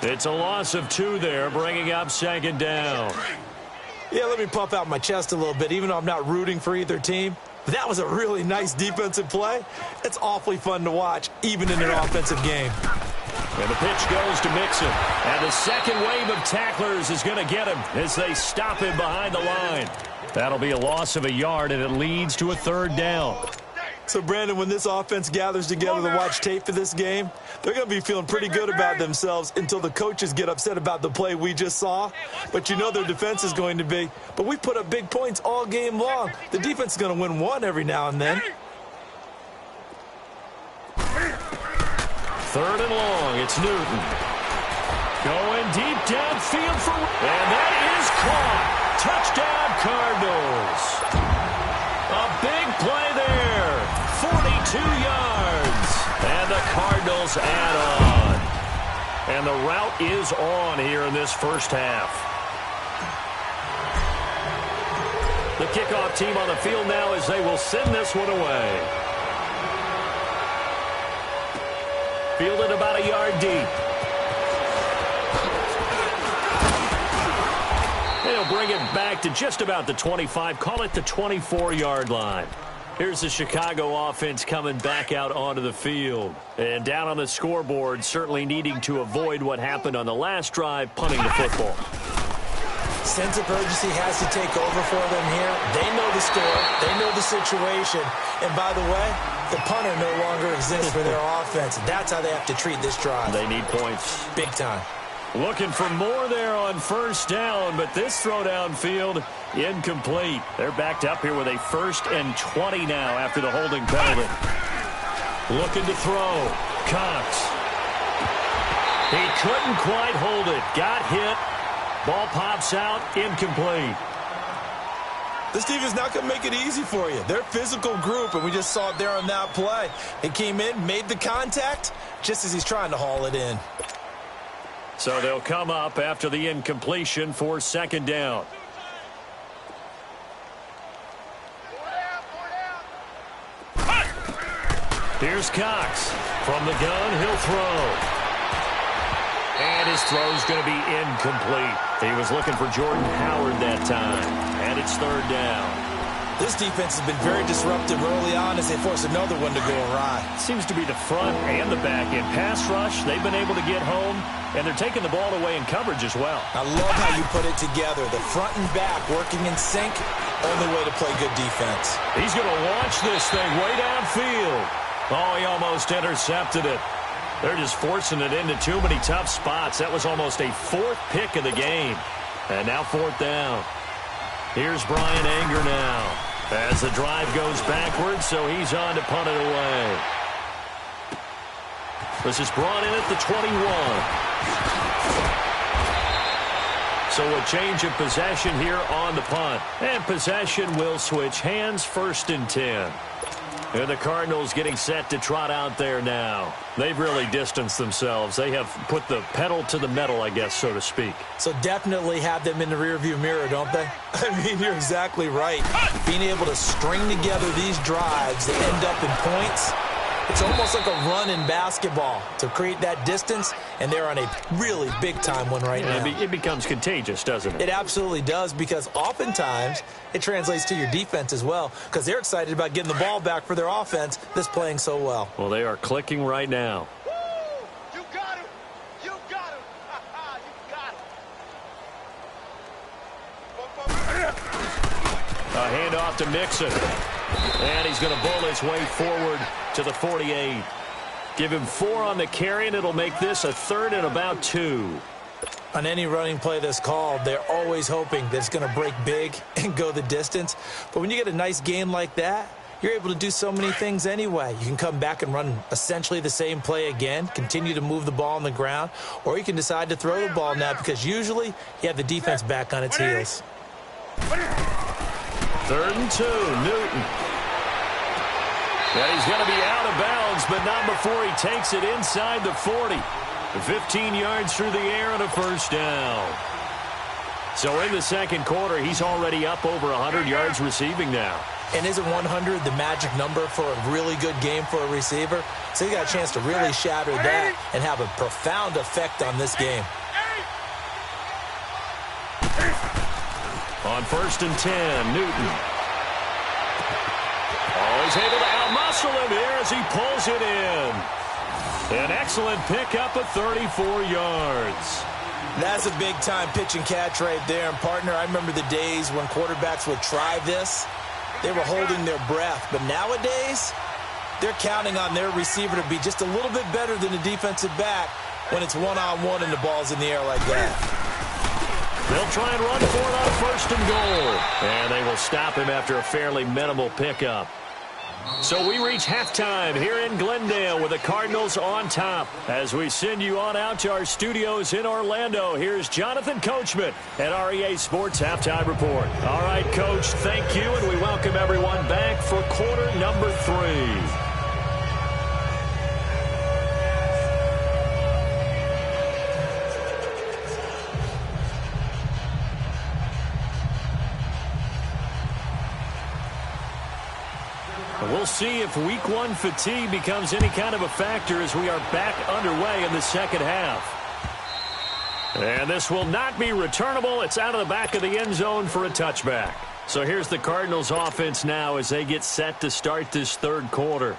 S3: It's a loss of 2 there, bringing up 2nd down.
S5: Yeah, let me puff out my chest a little bit. Even though I'm not rooting for either team, But that was a really nice defensive play. It's awfully fun to watch, even in an offensive game.
S3: And the pitch goes to Mixon. And the second wave of tacklers is going to get him as they stop him behind the line. That'll be a loss of a yard, and it leads to a third down.
S5: So, Brandon, when this offense gathers together to watch tape for this game, they're going to be feeling pretty good about themselves until the coaches get upset about the play we just saw. But you know their defense is going to be. But we put up big points all game long. The defense is going to win one every now and then.
S3: Third and long, it's Newton. Going deep downfield for... And that is caught. Touchdown, Cardinals. A big play there. 42 yards. And the Cardinals add on. And the route is on here in this first half. The kickoff team on the field now as they will send this one away. Fielded about a yard deep. They'll bring it back to just about the 25. Call it the 24-yard line. Here's the Chicago offense coming back out onto the field. And down on the scoreboard, certainly needing to avoid what happened on the last drive, punting the football.
S5: Sense of urgency has to take over for them here. They know the score. They know the situation. And by the way, the punter no longer exists for their offense. That's how they have to treat this drive.
S3: They need points.
S5: Big time.
S3: Looking for more there on first down, but this throw downfield incomplete. They're backed up here with a 1st and 20 now after the holding penalty. Looking to throw. Cox. He couldn't quite hold it. Got hit. Ball pops out. Incomplete.
S5: This team is not going to make it easy for you. They're a physical group, and we just saw it there on that play. He came in, made the contact, just as he's trying to haul it in.
S3: So they'll come up after the incompletion for second down. Here's Cox. From the gun, he'll throw. And his throw's going to be incomplete. He was looking for Jordan Howard that time. And it's third down.
S5: This defense has been very disruptive early on as they force another one to go awry.
S3: Seems to be the front and the back end. Pass rush, they've been able to get home, and they're taking the ball away in coverage as well.
S5: I love how you put it together. The front and back working in sync, only way to play good defense.
S3: He's going to launch this thing way downfield. Oh, he almost intercepted it. They're just forcing it into too many tough spots. That was almost a 4th pick of the game. And now 4th down. Here's Brian Anger now. As the drive goes backwards, so he's on to punt it away. This is brought in at the 21. So a change of possession here on the punt. And possession will switch hands, 1st and 10. And the Cardinals getting set to trot out there now. They've really distanced themselves. They have put the pedal to the metal, I guess, so to speak.
S5: So definitely have them in the rearview mirror, don't they? I mean, you're exactly right. Being able to string together these drives that end up in points, it's almost like a run in basketball to create that distance, and they're on a really big-time one right now.
S3: It becomes contagious, doesn't it?
S5: It absolutely does, because oftentimes it translates to your defense as well, because they're excited about getting the ball back for their offense that's playing so well.
S3: Well, they are clicking right now.
S6: You got him! You got him! You got him!
S3: A handoff to Mixon. And he's going to bowl his way forward to the 48. Give him 4 on the carry, and it'll make this a 3rd and about 2.
S5: On any running play that's called, they're always hoping that it's going to break big and go the distance. But when you get a nice game like that, you're able to do so many things anyway. You can come back and run essentially the same play again, continue to move the ball on the ground, or you can decide to throw the ball now because usually you have the defense back on its heels.
S3: 3rd and 2, Newton. And he's going to be out of bounds, but not before he takes it inside the 40. 15 yards through the air and a 1st down. So in the second quarter, he's already up over 100 yards receiving now.
S5: And isn't 100 the magic number for a really good game for a receiver? So he got a chance to really shatter that and have a profound effect on this game.
S3: On 1st and 10, Newton. Oh, he's able to outmuscle him here as he pulls it in. An excellent pickup of 34 yards.
S5: That's a big-time pitch and catch right there. And, partner, I remember the days when quarterbacks would try this. They were holding their breath. But nowadays, they're counting on their receiver to be just a little bit better than the defensive back when it's one-on-one and the ball's in the air like that.
S3: They'll try and run for it on first and goal. And they will stop him after a fairly minimal pickup. So we reach halftime here in Glendale with the Cardinals on top. As we send you on out to our studios in Orlando, here's Jonathan Coachman at REA Sports Halftime Report. All right, Coach, thank you, and we welcome everyone back for quarter number 3. We'll see if week 1 fatigue becomes any kind of a factor as we are back underway in the second half. And this will not be returnable. It's out of the back of the end zone for a touchback. So here's the Cardinals offense now as they get set to start this third quarter.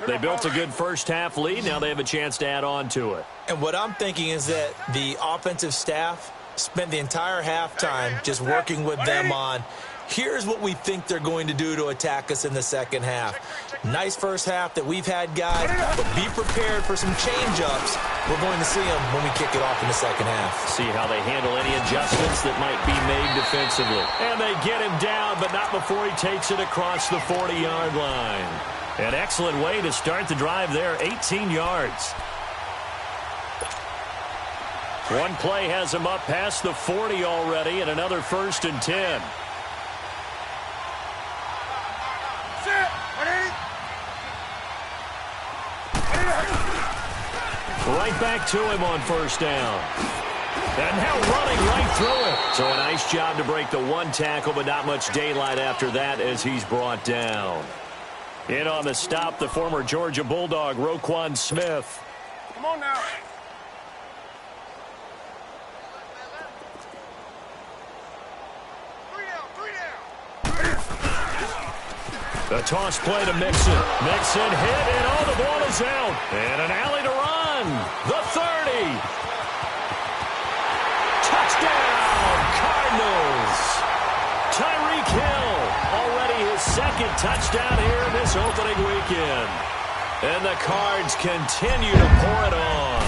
S3: They built a good first half lead. Now they have a chance to add on to it.
S5: And what I'm thinking is that the offensive staff spent the entire halftime just working with them on, here's what we think they're going to do to attack us in the second half. Nice first half that we've had, guys, but be prepared for some change-ups. We're going to see them when we kick it off in the second half.
S3: See how they handle any adjustments that might be made defensively. And they get him down, but not before he takes it across the 40-yard line. An excellent way to start the drive there, 18 yards. One play has him up past the 40 already, and another 1st and 10. Right back to him on first down. And now running right through it. So a nice job to break the one tackle, but not much daylight after that as he's brought down. In on the stop, the former Georgia Bulldog, Roquan Smith.
S6: Come on now.
S3: The toss play to Mixon. Mixon hit, and all the ball is out. And an alley to run. The 30. Touchdown, Cardinals. Tyreek Hill, already his second touchdown here in this opening weekend. And the Cards continue to pour it on.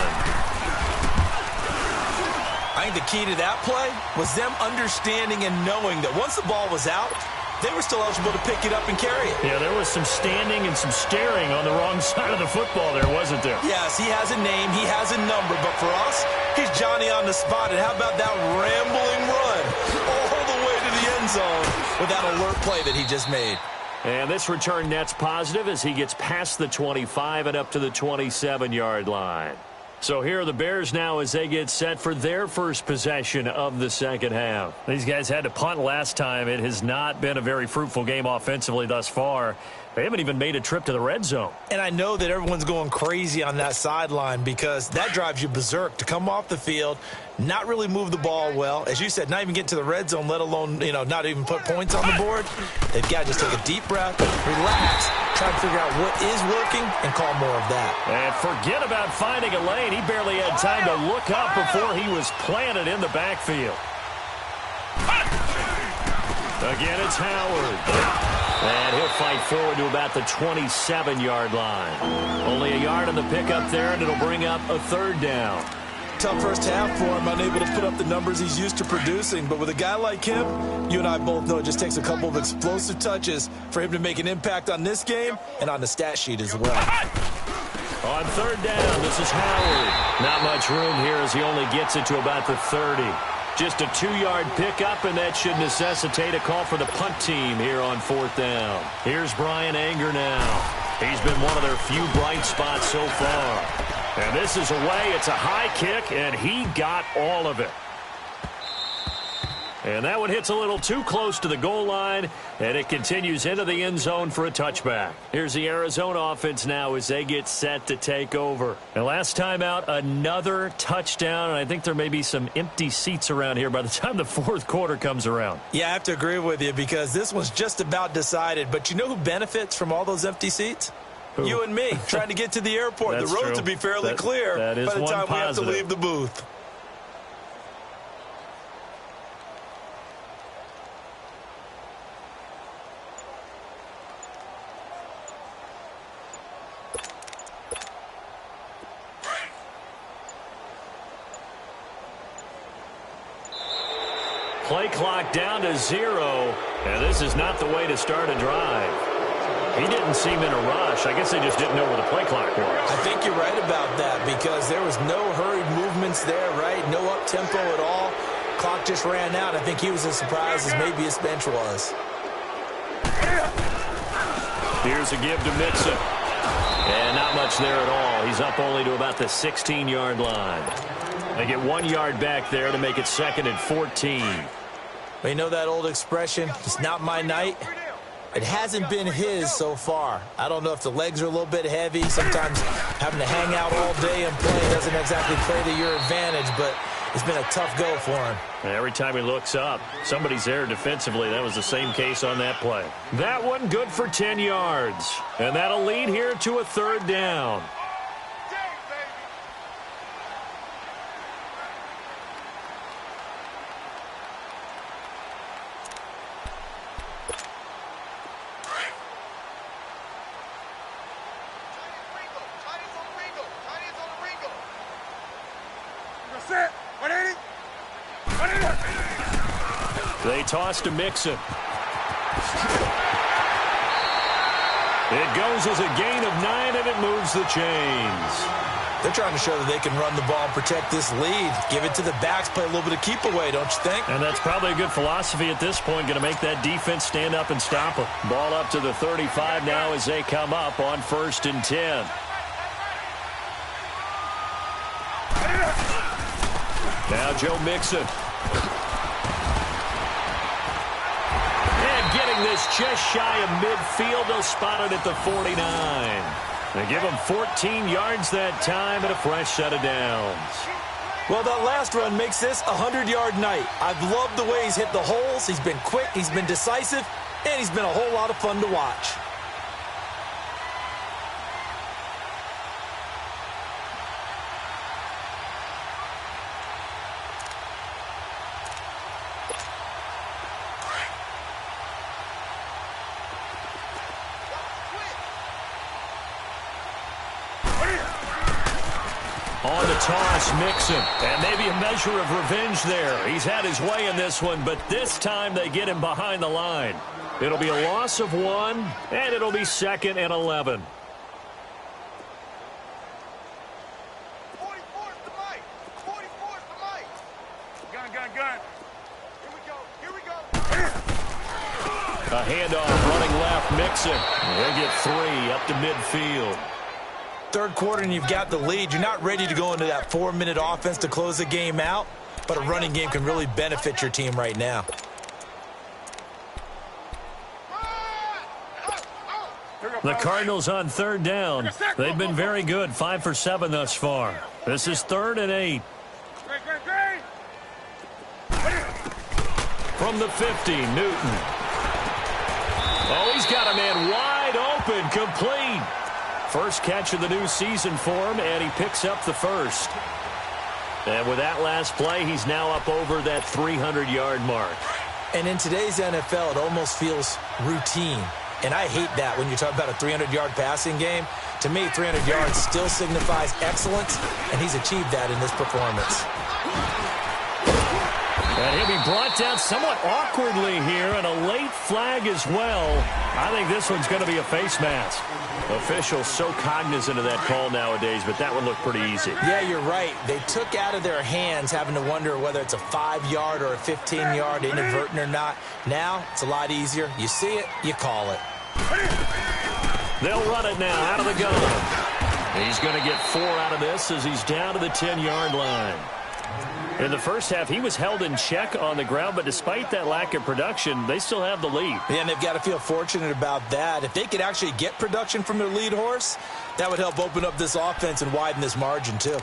S5: I think the key to that play was them understanding and knowing that once the ball was out, they were still eligible to pick it up and carry it.
S3: Yeah, there was some standing and some staring on the wrong side of the football there, wasn't there?
S5: Yes, he has a name, he has a number, but for us, he's Johnny on the spot. And how about that rambling run all the way to the end zone with that alert play that he just made?
S3: And this return net's positive as he gets past the 25 and up to the 27-yard line. So here are the Bears now as they get set for their first possession of the second half. These guys had to punt last time. It has not been a very fruitful game offensively thus far. They haven't even made a trip to the red zone.
S5: And I know that everyone's going crazy on that sideline because that drives you berserk to come off the field, not really move the ball well. As you said, not even get to the red zone, let alone, not even put points on the board. They've got to just take a deep breath, relax, try to figure out what is working, and call more of that.
S3: And forget about finding a lane. He barely had time to look up before he was planted in the backfield. Again, it's Howard. And he'll fight forward to about the 27-yard line. Only a yard on the pickup there, and it'll bring up a third down.
S5: Tough first half for him, unable to put up the numbers he's used to producing. But with a guy like him, you and I both know it just takes a couple of explosive touches for him to make an impact on this game and on the stat sheet as well.
S3: On third down, this is Howard. Not much room here as he only gets it to about the 30. Just a 2-yard pickup, and that should necessitate a call for the punt team here on fourth down. Here's Brian Anger now. He's been one of their few bright spots so far. And this is away. It's a high kick, and he got all of it. And that one hits a little too close to the goal line, and it continues into the end zone for a touchback. Here's the Arizona offense now as they get set to take over. And last time out, another touchdown, and I think there may be some empty seats around here by the time the fourth quarter comes around.
S5: Yeah, I have to agree with you because this was just about decided. But you know who benefits from all those empty seats? Who? You and me, trying to get to the airport. The roads will be fairly clear by the time we have to leave the booth.
S3: Play clock down to 0, and this is not the way to start a drive. He didn't seem in a rush. I guess they just didn't know where the play clock was.
S5: I think you're right about that because there was no hurried movements there, right? No up-tempo at all. Clock just ran out. I think he was as surprised as maybe his bench was.
S3: Here's a give to Mixon. And not much there at all. He's up only to about the 16-yard line. They get 1 yard back there to make it 2nd and 14.
S5: Well, you know that old expression, it's not my night? It hasn't been his so far. I don't know if the legs are a little bit heavy. Sometimes having to hang out all day and play doesn't exactly play to your advantage, but it's been a tough go for him.
S3: Every time he looks up, somebody's there defensively. That was the same case on that play. That one good for 10 yards. And that'll lead here to a 3rd down. They toss to Mixon. It goes as a gain of 9, and it moves the chains.
S5: They're trying to show that they can run the ball and protect this lead. Give it to the backs, play a little bit of keep away, don't you think?
S3: And that's probably a good philosophy at this point, going to make that defense stand up and stop them. Ball up to the 35 now as they come up on 1st and 10. Now Joe Mixon. And getting this just shy of midfield. They'll spot it at the 49. They give him 14 yards that time and a fresh set of downs.
S5: Well, that last run makes this a 100-yard night. I've loved the way he's hit the holes. He's been quick, he's been decisive, and he's been a whole lot of fun to watch.
S3: On the toss, Mixon. And maybe a measure of revenge there. He's had his way in this one, but this time they get him behind the line. It'll be a loss of 1, and it'll be 2nd and 11.
S6: 44's the mic. 44's the mic. Gun. Here we go.
S3: A handoff running left, Mixon. They get 3 up to midfield.
S5: Third quarter and you've got the lead. You're not ready to go into that 4-minute offense to close the game out, but a running game can really benefit your team right now.
S3: The Cardinals on 3rd down. They've been very good, 5 for 7 thus far. This is 3rd and 8. From the 50, Newton. Oh, he's got a man wide open, complete. First catch of the new season for him, and he picks up the first. And with that last play, he's now up over that 300-yard mark.
S5: And in today's NFL, it almost feels routine. And I hate that when you talk about a 300-yard passing game. To me, 300 yards still signifies excellence, and he's achieved that in this performance.
S3: And he'll be brought down somewhat awkwardly here, and a late flag as well. I think this one's going to be a face mask. Officials so cognizant of that call nowadays, but that one looked pretty easy.
S5: Yeah, you're right. They took out of their hands having to wonder whether it's a 5-yard or a 15-yard, inadvertent or not. Now, it's a lot easier. You see it, you call it.
S3: They'll run it now out of the gun. He's going to get 4 out of this as he's down to the 10-yard line. In the first half, he was held in check on the ground, but despite that lack of production, they still have the lead.
S5: Yeah, and they've got to feel fortunate about that. If they could actually get production from their lead horse, that would help open up this offense and widen this margin too.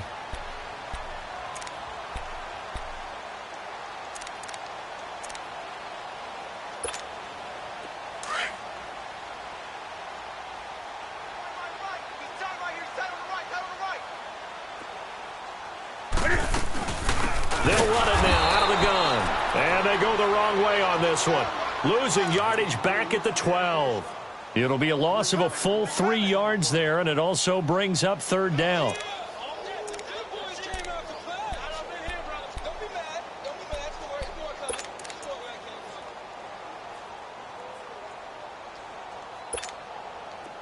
S3: They'll run it now out of the gun. And they go the wrong way on this one. Losing yardage back at the 12. It'll be a loss of a full 3 yards there, and it also brings up third down.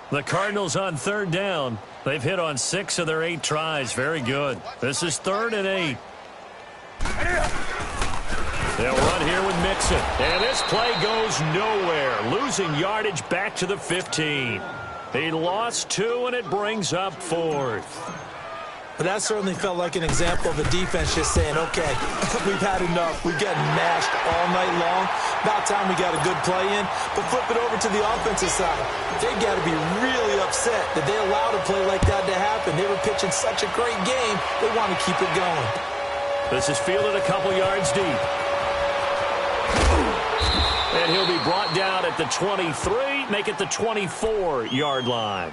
S3: The Cardinals on third down. They've hit on 6 of their 8 tries. Very good. This is 3rd and 8. They'll run here with Mixon. And this play goes nowhere. Losing yardage back to the 15. He lost 2, and it brings up 4th.
S5: But that certainly felt like an example of a defense just saying, okay, we've had enough. We've gotten mashed all night long. About time we got a good play in. But flip it over to the offensive side. They've got to be really upset that they allowed a play like that to happen. They were pitching such a great game. They want to keep it going.
S3: This is fielded a couple yards deep. And he'll be brought down at the 23, make it the 24-yard line.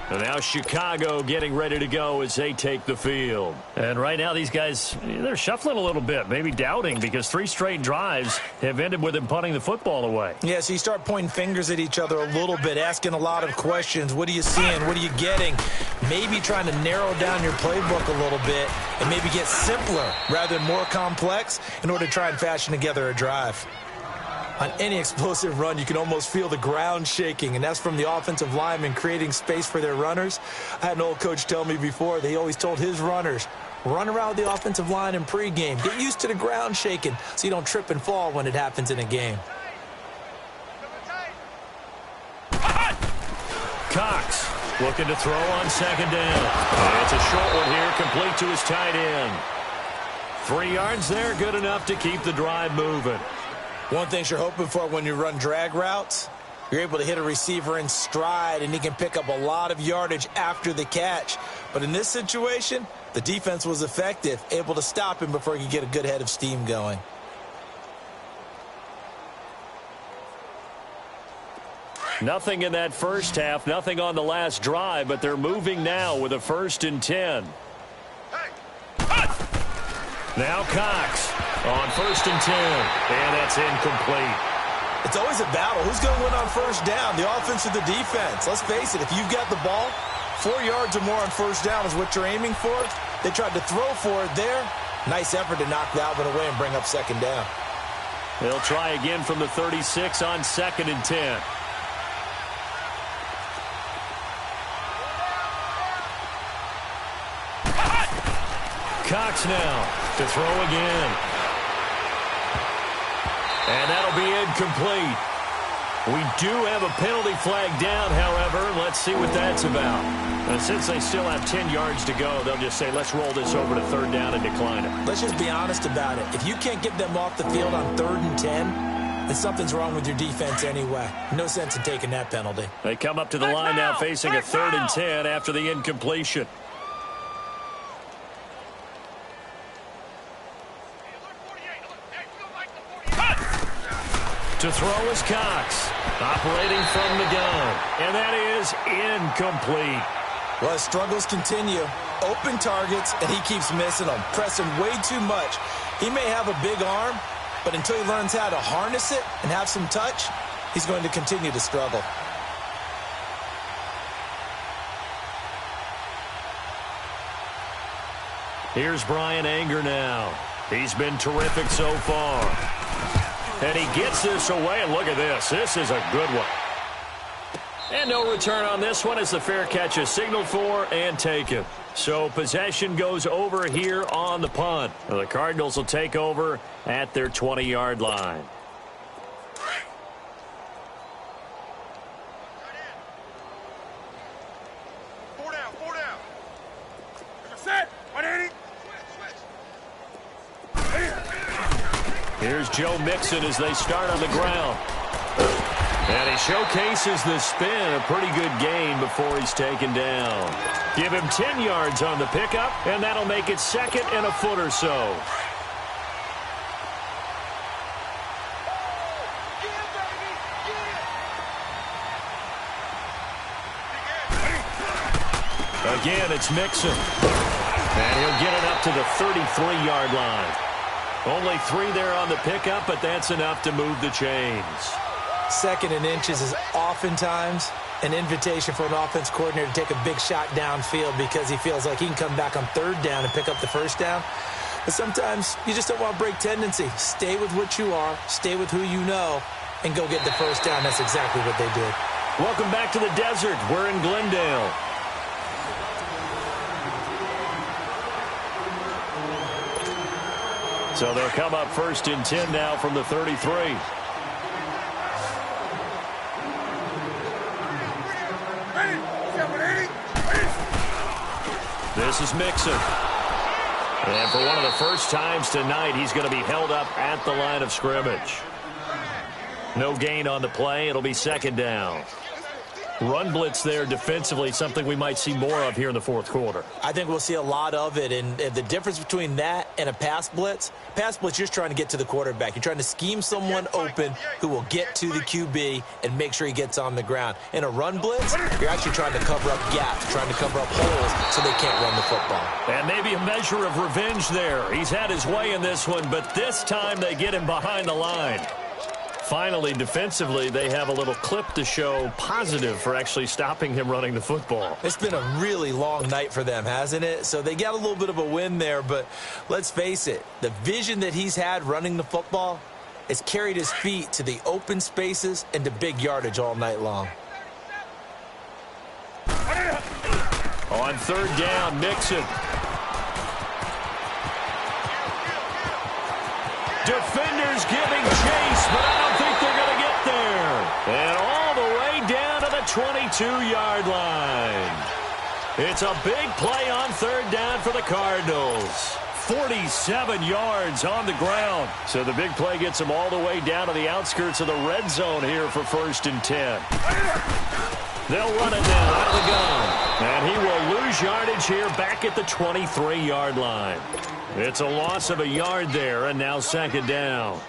S3: And now Chicago getting ready to go as they take the field. And right now these guys, they're shuffling a little bit, maybe doubting, because 3 straight drives have ended with them punting the football away.
S5: Yeah, so you start pointing fingers at each other a little bit, asking a lot of questions. What are you seeing? What are you getting? Maybe trying to narrow down your playbook a little bit and maybe get simpler rather than more complex in order to try and fashion together a drive. On any explosive run, you can almost feel the ground shaking, and that's from the offensive linemen creating space for their runners. I had an old coach tell me before, they always told his runners, run around the offensive line in pregame. Get used to the ground shaking so you don't trip and fall when it happens in a game.
S3: Cox looking to throw on second down. And it's a short one here, complete to his tight end. 3 yards there, good enough to keep the drive moving.
S5: One thing you're hoping for when you run drag routes, you're able to hit a receiver in stride, and he can pick up a lot of yardage after the catch. But in this situation, the defense was effective, able to stop him before he could get a good head of steam going.
S3: Nothing in that first half, nothing on the last drive, but they're moving now with a 1st and 10. Now Cox on 1st and 10, and that's incomplete.
S5: It's always a battle. Who's going to win on first down, the offense or the defense? Let's face it, if you've got the ball, 4 yards or more on first down is what you're aiming for. They tried to throw for it there. Nice effort to knock that one away and bring up second down.
S3: They'll try again from the 36 on 2nd and 10. Cox now to throw again. And that'll be incomplete. We do have a penalty flag down, however. Let's see what that's about. And since they still have 10 yards to go, they'll just say, let's roll this over to 3rd down and decline it.
S5: Let's just be honest about it. If you can't get them off the field on 3rd and 10, then something's wrong with your defense anyway. No sense in taking that penalty.
S3: They come up to the line now facing a 3rd and 10 after the incompletion. To throw is Cox, operating from the gun, and that is incomplete.
S5: Well, his struggles continue. Open targets, and he keeps missing them, pressing way too much. He may have a big arm, but until he learns how to harness it and have some touch, he's going to continue to struggle.
S3: Here's Brian Anger now. He's been terrific so far. And he gets this away, and look at this. This is a good one. And no return on this one as the fair catch is signaled for and taken. So possession goes over here on the punt. The Cardinals will take over at their 20-yard line.
S6: Set. 180.
S3: Here's Joe Mixon as they start on the ground. And he showcases the spin, a pretty good gain before he's taken down. Give him 10 yards on the pickup, and that'll make it second and a foot or so. Again, it's Mixon. And he'll get it up to the 33-yard line. Only 3 there on the pickup, but that's enough to move the chains.
S5: Second and inches is oftentimes an invitation for an offense coordinator to take a big shot downfield because he feels like he can come back on third down and pick up the first down. But sometimes you just don't want to break tendency. Stay with what you are, stay with who you know, and go get the first down. That's exactly what they did.
S3: Welcome back to the desert. We're in Glendale. So they'll come up first and 10 now from the 33. This is Mixon. And for one of the first times tonight, he's going to be held up at the line of scrimmage. No gain on the play. It'll be second down. Run blitz there defensively, something we might see more of here in the fourth quarter.
S5: I think we'll see a lot of it, and the difference between that and a pass blitz, you're just trying to get to the quarterback. You're trying to scheme someone open who will get to the QB and make sure he gets on the ground. In a run blitz, you're actually trying to cover up gaps, trying to cover up holes so they can't run the football.
S3: And maybe a measure of revenge there. He's had his way in this one, but this time they get him behind the line. Finally, defensively, they have a little clip to show positive for actually stopping him running the football.
S5: It's been a really long night for them, hasn't it? So they got a little bit of a win there, but let's face it, the vision that he's had running the football has carried his feet to the open spaces and to big yardage all night long.
S3: On third down, Mixon. Defenders giving chase, but I don't think they're going to get there. And all the way down to the 22-yard line. It's a big play on third down for the Cardinals. 47 yards on the ground. So the big play gets them all the way down to the outskirts of the red zone here for first and 10. They'll run it now out of the gun. And he will lose yardage here back at the 23-yard line. It's a loss of a yard there, and now second down.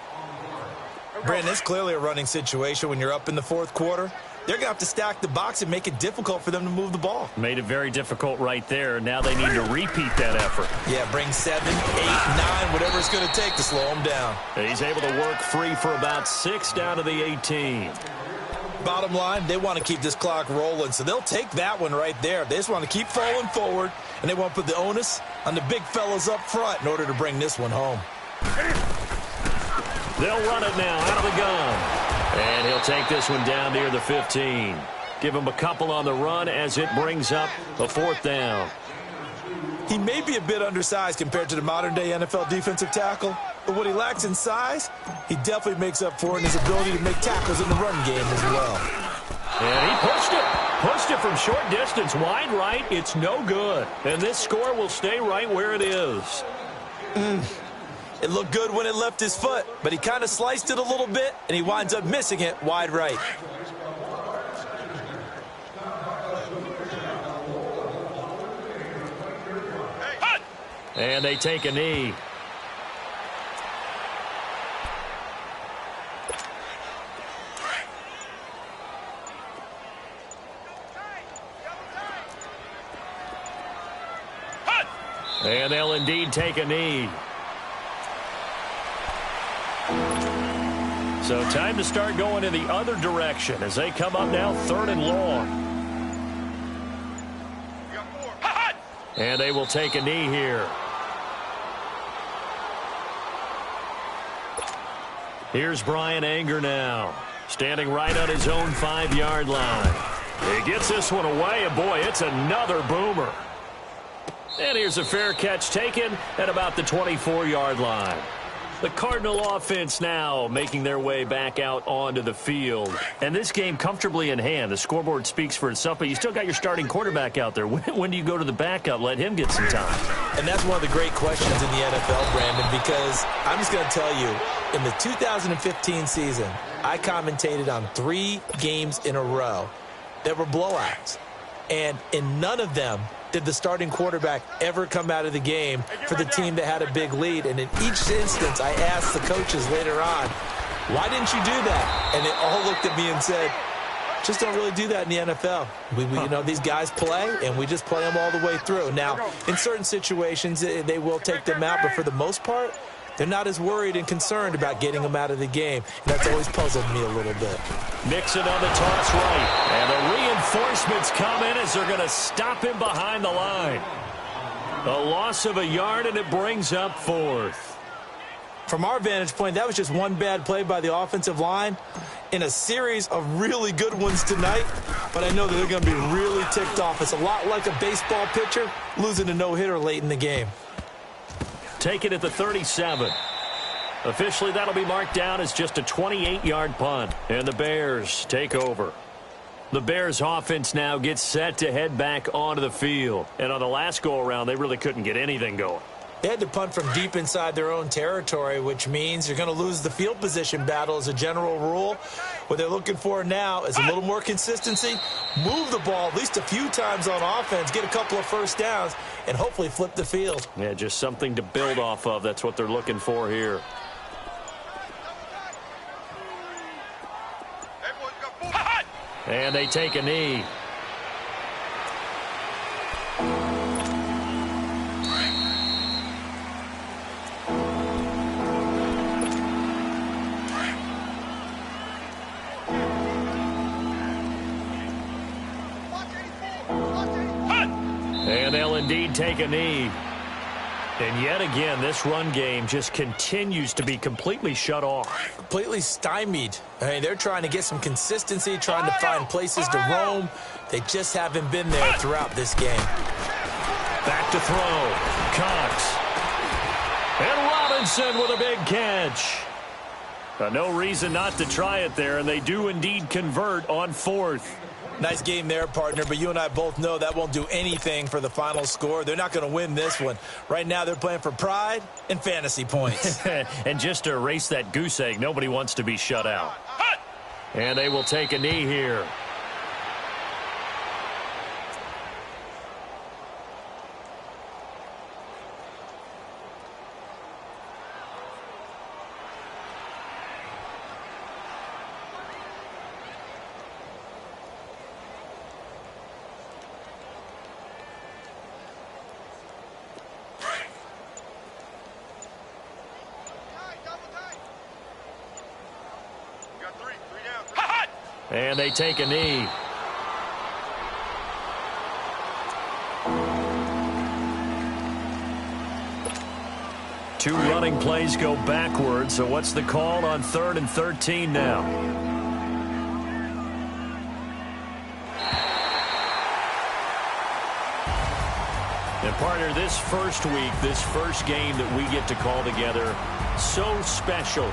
S5: Brandon, it's clearly a running situation when you're up in the fourth quarter. They're going to have to stack the box and make it difficult for them to move the ball.
S3: Made it very difficult right there. Now they need to repeat that effort.
S5: Yeah, bring 7, 8, 9, whatever it's going to take to slow them down.
S3: He's able to work free for about 6 down to the 18.
S5: Bottom line, they want to keep this clock rolling, so they'll take that one right there. They just want to keep falling forward, and they want to put the onus on the big fellas up front in order to bring this one home.
S3: They'll run it now out of the gun. And he'll take this one down near the 15. Give him a couple on the run as it brings up a fourth down.
S5: He may be a bit undersized compared to the modern-day NFL defensive tackle, but what he lacks in size, he definitely makes up for in his ability to make tackles in the run game as well.
S3: And he pushed it. Pushed it from short distance, wide right. It's no good. And this score will stay right where it is.
S5: It looked good when it left his foot, but he kind of sliced it a little bit, and he winds up missing it wide right.
S3: And they take a knee. And they'll indeed take a knee. So time to start going in the other direction as they come up now third and long. And they will take a knee here. Here's Brian Anger now, standing right on his own 5-yard line. He gets this one away, and boy, it's another boomer. And here's a fair catch taken at about the 24-yard line. The Cardinal offense now making their way back out onto the field. And this game comfortably in hand. The scoreboard speaks for itself, but you still got your starting quarterback out there. When do you go to the backup? Let him get some time.
S5: And that's one of the great questions in the NFL, Brandon, because I'm just going to tell you, in the 2015 season, I commentated on 3 games in a row that were blowouts. And in none of them did the starting quarterback ever come out of the game for the team that had a big lead. And in each instance, I asked the coaches later on, why didn't you do that? And they all looked at me and said, just don't really do that in the NFL. You know, these guys play, and we just play them all the way through. Now, in certain situations, they will take them out, but for the most part, they're not as worried and concerned about getting them out of the game. And that's always puzzled me a little bit.
S3: Mixon on the toss right. And the reinforcements come in as they're going to stop him behind the line. A loss of a yard, and it brings up 4th.
S5: From our vantage point, that was just one bad play by the offensive line in a series of really good ones tonight. But I know that they're going to be really ticked off. It's a lot like a baseball pitcher losing a no-hitter late in the game.
S3: Take it at the 37. Officially, that'll be marked down as just a 28-yard punt. And the Bears take over. The Bears offense now gets set to head back onto the field. And on the last go-around, they really couldn't get anything going.
S5: They had to punt from deep inside their own territory, which means you're going to lose the field position battle as a general rule. What they're looking for now is a little more consistency, move the ball at least a few times on offense, get a couple of first downs, and hopefully flip the field.
S3: Yeah, just something to build off of. That's what they're looking for here. And they take a knee. And they'll indeed take a knee. And yet again, this run game just continues to be completely shut off.
S5: Completely stymied. I mean, they're trying to get some consistency, trying to find places to roam. They just haven't been there throughout this game.
S3: Back to throw. Cox. And Robinson with a big catch. No reason not to try it there, and they do indeed convert on 4th.
S5: Nice game there, partner, but you and I both know that won't do anything for the final score. They're not going to win this one. Right now, they're playing for pride and fantasy points.
S3: And just to erase that goose egg, nobody wants to be shut out. And they will take a knee here. And they take a knee. Two running plays go backwards. So what's the call on 3rd and 13 now? And partner, this first week, this first game that we get to call together, so special.